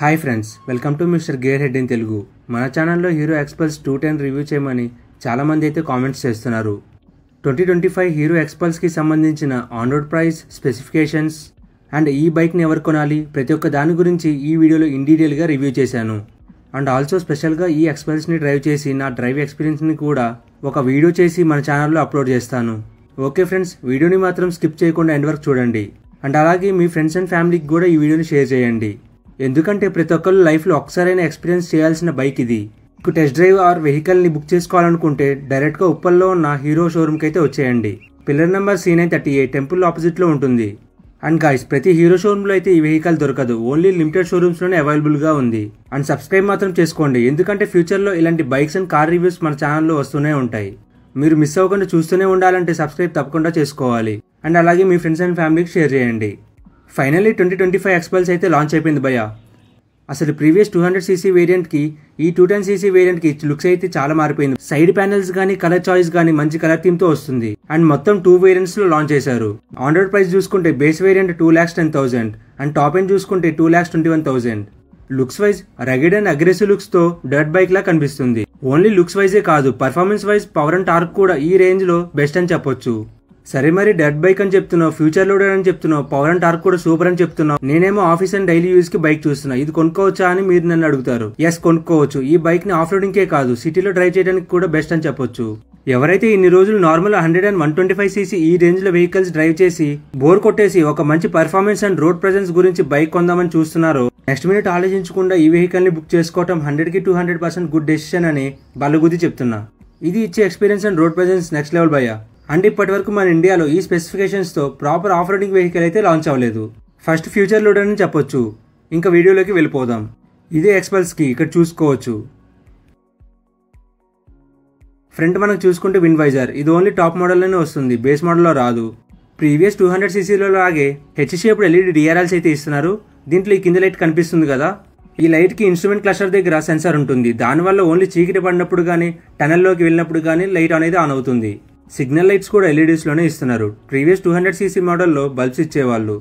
Hi friends, welcome to mister gear head in Telugu. మన ఛానల్లో hero ఎక్స్పల్స్ 210 review చేయమని చాలామంది అయితే కామెంట్స్ చేస్తున్నారు. 2025 హీరో ఎక్స్పల్స్కి సంబంధించిన on road price, specifications and ఈ బైక్ని ఎవరు కొనాలి, ప్రతి ఒక్క దాని గురించి ఈ వీడియోలో ఇన్ డీటెయిల్గా రివ్యూ చేశాను. అండ్ ఆల్సో స్పెషల్గా ఈ ఎక్స్పల్స్ని డ్రైవ్ చేసి నా డ్రైవ్ ఎక్స్పీరియన్స్ని కూడా ఒక వీడియో చేసి మన ఛానల్లో అప్లోడ్ చేస్తాను. ఓకే ఫ్రెండ్స్, వీడియోని మాత్రం స్కిప్ చేయకుండా ఎండ్ వరకు చూడండి. అండ్ అలాగే మీ ఫ్రెండ్స్ అండ్ ఫ్యామిలీకి కూడా ఈ వీడియోని షేర్ చేయండి. ఎందుకంటే ప్రతి ఒక్కరు లైఫ్లో ఒక్కసారైనా ఎక్స్పీరియన్స్ చేయాల్సిన బైక్ ఇది. మీకు టెస్ట్ డ్రైవ్ ఆర్ వెహికల్ని బుక్ చేసుకోవాలనుకుంటే డైరెక్ట్గా ఉప్పల్లో ఉన్న హీరో షోరూమ్కి అయితే వచ్చేయండి. పిల్లర్ నెంబర్ C938 టెంపుల్ ఆపోజిట్లో ఉంటుంది. అండ్ గైస్, ప్రతి హీరో షోరూమ్లో అయితే ఈ వెహికల్ దొరకదు, ఓన్లీ లిమిటెడ్ షోరూమ్స్లోనే అవైలబుల్గా ఉంది. అండ్ సబ్స్క్రైబ్ మాత్రం చేసుకోండి, ఎందుకంటే ఫ్యూచర్లో ఇలాంటి బైక్స్ అండ్ కార్ రివ్యూస్ మన ఛానల్లో వస్తూనే ఉంటాయి. మీరు మిస్ అవ్వకుండా చూస్తూనే ఉండాలంటే సబ్స్క్రైబ్ తప్పకుండా చేసుకోవాలి. అండ్ అలాగే మీ ఫ్రెండ్స్ అండ్ ఫ్యామిలీకి షేర్ చేయండి. ఫైనల్లీ 2025 ఎక్స్పల్స్ అయితే లాంచ్ అయిపోయింది భయ్యా. అసలు ప్రీవియస్ 200cc వేరియంట్కి ఈ 210cc వేరియంట్కి లుక్స్ అయితే చాలా మారిపోయింది. సైడ్ ప్యానెల్స్ కానీ కలర్ చాయిస్ కానీ మంచి కలర్ థీమ్తో వస్తుంది. అండ్ మొత్తం 2 వేరియంట్స్లో లాంచ్ చేశారు. ఆన్ రోడ్ ప్రైస్ చూసుకుంటే base variant 2,10,000 and top end చూసుకుంటే 2,21,000. Looks wise rugged and aggressive లుక్స్తో డర్ట్ బైక్ లా కనిపిస్తుంది. ఓన్లీ లుక్స్ వైజే కాదు, performance wise power and torque కూడా ఈ రేంజ్లో బెస్ట్ అని చెప్పొచ్చు. సరే మరి డర్ట్ బైక్ అని చెప్తున్నావు, ఫ్యూచర్ లోడర్ అని చెప్తున్నావు, పవర్ అండ్ టార్క్ కూడా సూపర్ అని చెప్తున్నావు. నేనేమో ఆఫీస్ అండ్ డైలీ యూజ్ కి బైక్ చూస్తున్నా, ఇది కొనుక్కోవచ్చా అని మీరు నన్ను అడుగుతారు. ఎస్, కొనుక్కోవచ్చు. ఈ బైక్ ని ఆఫ్ రోడింగ్ కే కాదు, సిటీలో డ్రైవ్ చేయడానికి కూడా బెస్ట్ అని చెప్పొచ్చు. ఎవరైతే ఇన్ని రోజులు నార్మల్ 100 and 125cc ఈ రేంజ్ లో వెహికల్స్ డ్రైవ్ చేసి బోర్ కొట్టేసి ఒక మంచి పర్ఫార్మెన్స్ అండ్ రోడ్ ప్రెజెన్స్ గురించి బైక్ కొందామని చూస్తున్నారో, నెక్స్ట్ మినిట్ ఆలోచించకుండా ఈ వెహికల్ ని బుక్ చేసుకోవడం 100కి 200% గుడ్ డెసిషన్ అని బల్లగుద్ది చెప్తున్నా. ఇది ఇచ్చే experience and road presence next level భయ్యా. అండ్ ఇప్పటి వరకు మన ఇండియాలో ఈ స్పెసిఫికేషన్స్తో ప్రాపర్ ఆఫ్ రోడింగ్ వెహికల్ అయితే లాంచ్ అవ్వలేదు. ఫస్ట్ ఫ్యూచర్ లోడర్ అని చెప్పొచ్చు. ఇంకా వీడియోలోకి వెళ్ళిపోదాం. ఇదే ఎక్స్పల్స్కి ఇక్కడ చూసుకోవచ్చు. ఫ్రంట్ మనకు చూసుకుంటే విండ్ వైజర్, ఇది ఓన్లీ టాప్ మోడల్లోనే వస్తుంది, బేస్ మోడల్లో రాదు. ప్రీవియస్ 200cc లాగే హెచ్ షేప్డ్ LED DRLs అయితే ఇస్తున్నారు. దీంట్లో ఈ కింద లైట్ కనిపిస్తుంది కదా, ఈ లైట్ కి ఇన్స్ట్రుమెంట్ క్లస్టర్ దగ్గర సెన్సార్ ఉంటుంది. దానివల్ల ఓన్లీ చీకటి పడినప్పుడు కానీ టనల్లోకి వెళ్ళినప్పుడు కానీ లైట్ అనేది ఆన్ అవుతుంది. సిగ్నల్ లైట్స్ కూడా LEDs లోనే ఇస్తున్నారు. ప్రీవియస్ 200cc మోడల్లో బల్బ్స్ ఇచ్చేవాళ్ళు.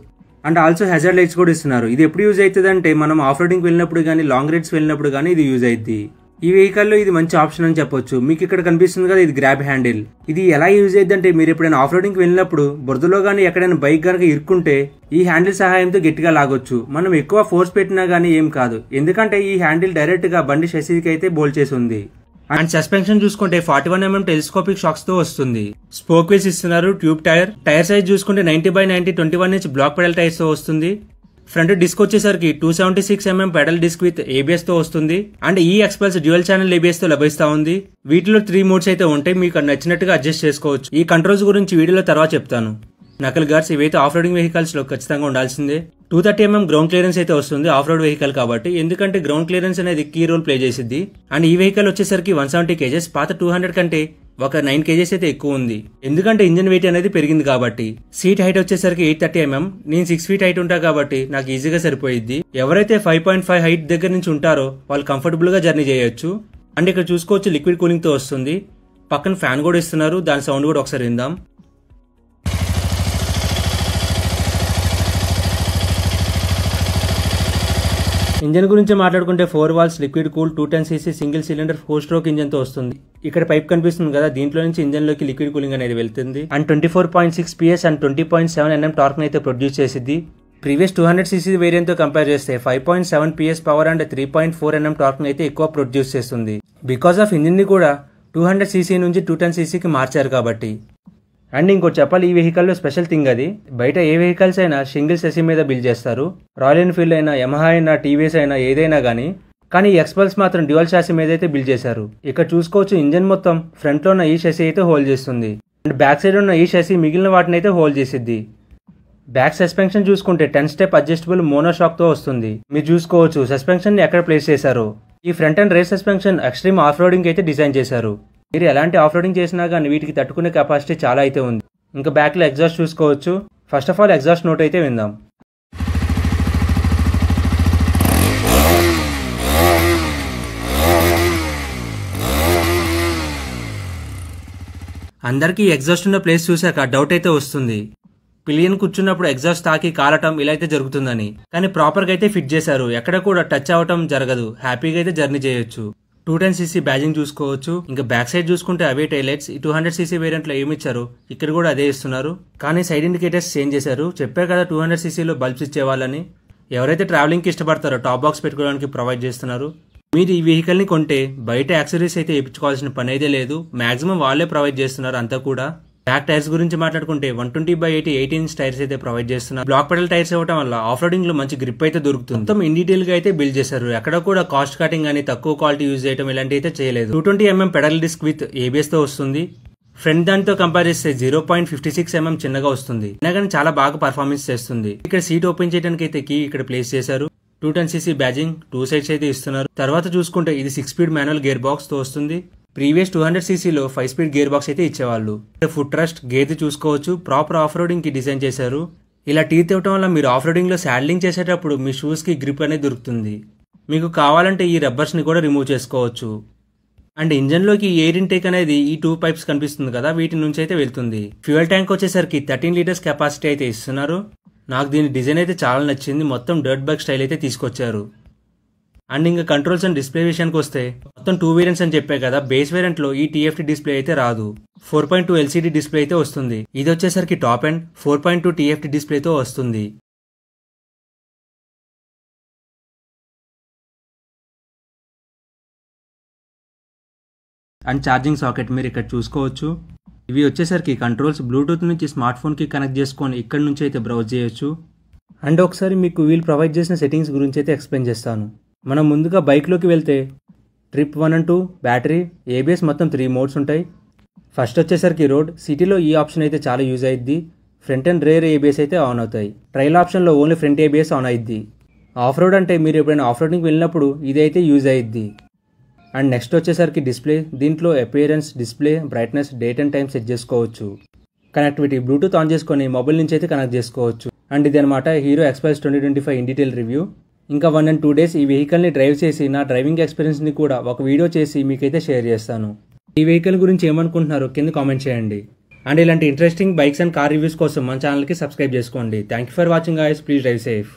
అండ్ ఆల్సో హెజార్డ్ లైట్స్ కూడా ఇస్తున్నారు. ఇది ఎప్పుడు యూజ్ అవుతుంది అంటే మనం ఆఫ్ రోడింగ్ వెళ్ళినప్పుడు కానీ లాంగ్ రైడ్స్ వెళ్ళినప్పుడు కానీ ఇది యూజ్ అవుతుంది. ఈ వెహికల్లో ఇది మంచి ఆప్షన్ అని చెప్పొచ్చు. మీకు ఇక్కడ కనిపిస్తుంది కదా, ఇది గ్రాబ్ హ్యాండిల్. ఇది ఎలా యూజ్ అయ్యింది అంటే, మీరు ఎప్పుడైనా ఆఫ్ రోడింగ్కి వెళ్ళినప్పుడు బురదలో కానీ ఎక్కడైనా బైక్ కనుక ఇరుక్కుంటే ఈ హ్యాండిల్ సహాయంతో గట్టిగా లాగొచ్చు. మనం ఎక్కువ ఫోర్స్ పెట్టినా కానీ ఏం కాదు, ఎందుకంటే ఈ హ్యాండిల్ డైరెక్ట్ గా బండి షెసీకి అయితే బోల్ట్ చేసి ఉంది. అండ్ సస్పెన్షన్ చూసుకుంటే 41mm టెలిస్కోపిక్ షాక్స్ తో వస్తుంది. స్పోక్ వీల్స్ ఇస్తున్నారు. ట్యూబ్ టైర్ సైజ్ చూసుకుంటే 90/90 21" బ్లాక్ పెడల్ టైర్స్ తో వస్తుంది. ఫ్రంట్ డిస్క్ వచ్చేసరికి 276mm pedal disc with ABS తో వస్తుంది. అండ్ ఈ ఎక్స్పల్స్ డ్యూయల్ ఛానల్ ABS తో లభిస్తా ఉంది. వీటిలో 3 మోడ్స్ అయితే ఉంటాయి, మీకు నచ్చినట్టుగా అడ్జస్ట్ చేసుకోవచ్చు. ఈ కంట్రోల్స్ గురించి వీడియోలో తర్వాత చెప్తాను. నకల్ గార్డ్స్ ఇవైతే ఆఫ్ రోడింగ్ వెహికల్స్ లో ఖచ్చితంగా ఉండాల్సిందే. 230mm గ్రౌండ్ క్లియరెన్స్ అయితే వస్తుంది ఆఫ్ రోడ్ వెహికల్ కాబట్టి, ఎందుకంటే గ్రౌండ్ క్లియరెన్స్ అనేది కీ రోల్ ప్లే చేసిద్ది. అండ్ ఈ వెహికల్ వచ్చేసరికి 170 kgs, పాత 200 కంటే ఒక 9 kgs అయితే ఎక్కువ ఉంది, ఎందుకంటే ఇంజన్ వెయిట్ అనేది పెరిగింది కాబట్టి. సీట్ హైట్ వచ్చేసరికి 830mm. నేను 6 feet హైట్ ఉంటా కాబట్టి నాకు ఈజీగా సరిపోయిద్ది. ఎవరైతే 5.5 హైట్ దగ్గర నుంచి ఉంటారో వాళ్ళు కంఫర్టబుల్ గా జర్నీ చేయొచ్చు. అండ్ ఇక్కడ చూసుకోవచ్చు లిక్విడ్ కూలింగ్ తో వస్తుంది. పక్కన ఫ్యాన్ కూడా ఇస్తున్నారు, దాని సౌండ్ కూడా ఒకసారి విందాం. ఇంజన్ గురించి మాట్లాడుకుంటే 4 valves liquid cool 210cc single cylinder 4 stroke engine తో వస్తుంది. ఇక్కడ పైప్ కనిపిస్తుంది కదా, దీంట్లో నుంచి ఇంజన్ లోకి లిక్విడ్ కూలింగ్ అనేది వెళ్తుంది. And 24.6 PS and 20.7 Nm torque అయితే ప్రొడ్యూస్ చేసిద్ది. ప్రీవియస్ 200cc వేరియంట్ తో కంపేర్ చేస్తే 5.7 PS power and 3.4 Nm torque అయితే ఎక్కువ ప్రొడ్యూస్ చేస్తుంది. బికాస్ ఆఫ్ ఇంజిన్ ని కూడా 200cc నుంచి 210cc మార్చారు కాబట్టి. అండ్ ఇంకోటి చెప్పాలి, ఈ వెహికల్లో స్పెషల్ థింగ్ అది, బయట ఏ వెహికల్స్ అయినా సింగిల్ సెసీ మీద బిల్డ్ చేస్తారు. రాయల్ ఎన్ఫీల్డ్ అయినా, యమహా అయినా, TVS అయినా, ఏదైనా కానీ ఈ ఎక్స్పల్స్ మాత్రం డ్యూయల్ షాసీ మీద అయితే బిల్డ్ చేశారు. ఇక్కడ చూసుకోవచ్చు ఇంజన్ మొత్తం ఫ్రంట్ లో ఉన్న ఈ షాసీ అయితే హోల్డ్ చేస్తుంది. అండ్ బ్యాక్ సైడ్ ఉన్న ఈ షాసీ మిగిలిన వాటిని అయితే హోల్డ్ చేసిద్ది. బ్యాక్ సస్పెన్షన్ చూసుకుంటే 10 step అడ్జస్టబుల్ మోనోషాక్ తో వస్తుంది. మీరు చూసుకోవచ్చు సస్పెన్షన్ ని ఎక్కడ ప్లేస్ చేశారు. ఈ front and rare suspension extreme off roading అయితే డిజైన్ చేశారు. మీరు ఎలాంటి ఆఫ్ రోడింగ్ చేసినా కానీ వీటికి తట్టుకునే కెపాసిటీ చాలా అయితే ఉంది. ఇంకా బ్యాక్ లో ఎగ్జాస్ట్ చూసుకోవచ్చు. First of all exhaust note అయితే విందాం. అందరికీ ఎగ్జాస్ట్ ఉన్న ప్లేస్ చూసాక డౌట్ అయితే వస్తుంది. పిలియన్ కూర్చున్నప్పుడు ఎగ్జాస్ట్ తాకి కాలటం ఇలా అయితే జరుగుతుందని, కానీ ప్రాపర్గా అయితే ఫిట్ చేశారు. ఎక్కడ కూడా టచ్ అవటం జరగదు. హ్యాపీగా అయితే జర్నీ చేయొచ్చు. 210cc బ్యాజింగ్ చూసుకోవచ్చు. ఇంకా బ్యాక్ సైడ్ చూసుకుంటే అవే టైలైట్స్. ఈ 200cc వేరియంట్ లో ఏమి ఇచ్చారు ఇక్కడ కూడా అదే ఇస్తున్నారు, కానీ సైడ్ ఇండికేటర్స్ చేంజ్ చేశారు. చెప్పారు కదా 200cc లో బల్బ్స్ ఇచ్చేవాళ్ళని. ఎవరైతే ట్రావెలింగ్ కి ఇష్టపడతారో టాప్ బాక్స్ పెట్టుకోవడానికి ప్రొవైడ్ చేస్తున్నారు. మీరు ఈ వెహికల్ ని కొంటే బయట యాక్సెసరీస్ అయితే వేయించుకోవాల్సిన పని అయితే లేదు. మాక్సిమం వాళ్ళే ప్రొవైడ్ చేస్తున్నారు అంతా కూడా. బ్యాక్ టైర్స్ గురించి మాట్లాడుకుంటే 120/80 18" టైర్స్ అయితే ప్రొవైడ్ చేస్తున్నారు. బ్లాక్ పెడల్ టైర్స్ ఇవ్వడం వల్ల ఆఫ్ రోడింగ్ లో మంచి గ్రిప్ అయితే దొరుకుతుంది. మొత్తం ఇన్ డీటెయిల్ గా అయితే బిల్డ్ చేశారు. ఎక్కడ కూడా కాస్ట్ కటింగ్ అని తక్కువ క్వాలిటీ యూజ్ చేయడం ఇలాంటి అయితే చేయలేదు. 220mm pedal disc with ABS తో వస్తుంది. ఫ్రంట్ దానితో కంపేర్ చేస్తే 0.56mm చిన్నగా వస్తుంది, కానీ చాలా బాగా పర్ఫార్మెన్స్ చేస్తుంది. ఇక్కడ సీట్ ఓపెన్ చేయడానికి అయితే కీ ఇక్కడ ప్లేస్ చేశారు. 210cc బ్యాజింగ్ 2 సైడ్స్ అయితే ఇస్తున్నారు. తర్వాత చూసుకుంటే ఇది 6 స్పీడ్ మాన్యువల్ గేర్ బాక్స్ తో వస్తుంది. ప్రీవియస్ 200cc లో 5 స్పీడ్ గేర్ బాక్స్ అయితే ఇచ్చేవాళ్ళు. ఫుట్ ట్రస్ట్ గేర్ చూసుకోవచ్చు. ప్రాపర్ ఆఫ్ రోడింగ్ కి డిజైన్ చేశారు. ఇలా టీత్ ఇవ్వడం వల్ల మీరు ఆఫ్ రోడింగ్ లో శాడ్లింగ్ చేసేటప్పుడు మీ షూస్ కి గ్రిప్ అనేది దొరుకుతుంది. మీకు కావాలంటే ఈ రబ్బర్స్ ని కూడా రిమూవ్ చేసుకోవచ్చు. అండ్ ఇంజన్ లోకి ఎయిర్ ఇంటేక్ అనేది ఈ 2 పైప్స్ కనిపిస్తుంది కదా, వీటి నుంచి అయితే వెళ్తుంది. ఫ్యూయల్ ట్యాంక్ వచ్చేసరికి 13 లీటర్స్ కెపాసిటీ అయితే ఇస్తున్నారు. నాకు దీని డిజైన్ అయితే చాలా నచ్చింది. మొత్తం డర్ట్ బైక్ స్టైల్ అయితే తీసుకొచ్చారు. అండ్ ఇంకా కంట్రోల్స్ అండ్ డిస్ప్లే విషయానికి వస్తే మొత్తం 2 వేరియంట్స్ అని చెప్పే కదా. బేస్ వేరియంట్ లో ఈ TFT డిస్ప్లే అయితే రాదు. 4.2 LCD డిస్ప్లే అయితే వస్తుంది. ఇది వచ్చేసరికి టాప్ అండ్ 4.2 TFT డిస్ప్లేతో వస్తుంది. అండ్ ఛార్జింగ్ సాకెట్ మీరు ఇక్కడ చూసుకోవచ్చు. ఇవి వచ్చేసరికి కంట్రోల్స్ బ్లూటూత్ నుంచి స్మార్ట్ ఫోన్ కి కనెక్ట్ చేసుకొని ఇక్కడ నుంచి అయితే బ్రౌజ్ చేయొచ్చు. అండ్ ఒకసారి మీకు వీళ్ళు ప్రొవైడ్ చేసిన సెట్టింగ్స్ గురించి అయితే ఎక్స్ప్లెయిన్ చేస్తాను. మనం ముందుగా బైక్లోకి వెళ్తే ట్రిప్ 1 and 2 బ్యాటరీ ABS మొత్తం 3 మోడ్స్ ఉంటాయి. ఫస్ట్ వచ్చేసరికి రోడ్. సిటీలో ఈ ఆప్షన్ అయితే చాలా యూజ్ అయ్యిద్ది. ఫ్రంట్ అండ్ రేర్ ABS అయితే ఆన్ అవుతాయి. ట్రైల్ ఆప్షన్లో ఓన్లీ ఫ్రంట్ ABS ఆన్ అయ్యిద్ది. ఆఫ్ రోడ్ అంటే మీరు ఎప్పుడైనా ఆఫ్ రోడింగ్కి వెళ్ళినప్పుడు ఇది అయితే యూజ్ అయ్యిద్ది. అండ్ నెక్స్ట్ వచ్చేసరికి డిస్ప్లే. దీంట్లో appearance, display, brightness, date and time set చేసుకోవచ్చు. కనెక్టివిటీ బ్లూటూత్ ఆన్ చేసుకొని మొబైల్ నుంచి అయితే కనెక్ట్ చేసుకోవచ్చు. అండ్ ఇది అనమాట హీరో ఎక్స్పల్స్ 2025 ఇన్ డీటెయిల్ రివ్యూ. ఇంకా 1 and 2 డేస్ ఈ వెహికల్ని డ్రైవ్ చేసి నా డ్రైవింగ్ ఎక్స్పీరియన్స్ని కూడా ఒక వీడియో చేసి మీకైతే షేర్ చేస్తాను. ఈ వెహికల్ గురించి ఏమనుకుంటున్నారో కింద కామెంట్ చేయండి. అండ్ ఇలాంటి interesting bikes and car reviews కోసం మన ఛానల్కి సబ్స్క్రైబ్ చేసుకోండి. Thank you for watching guys. Please drive safe.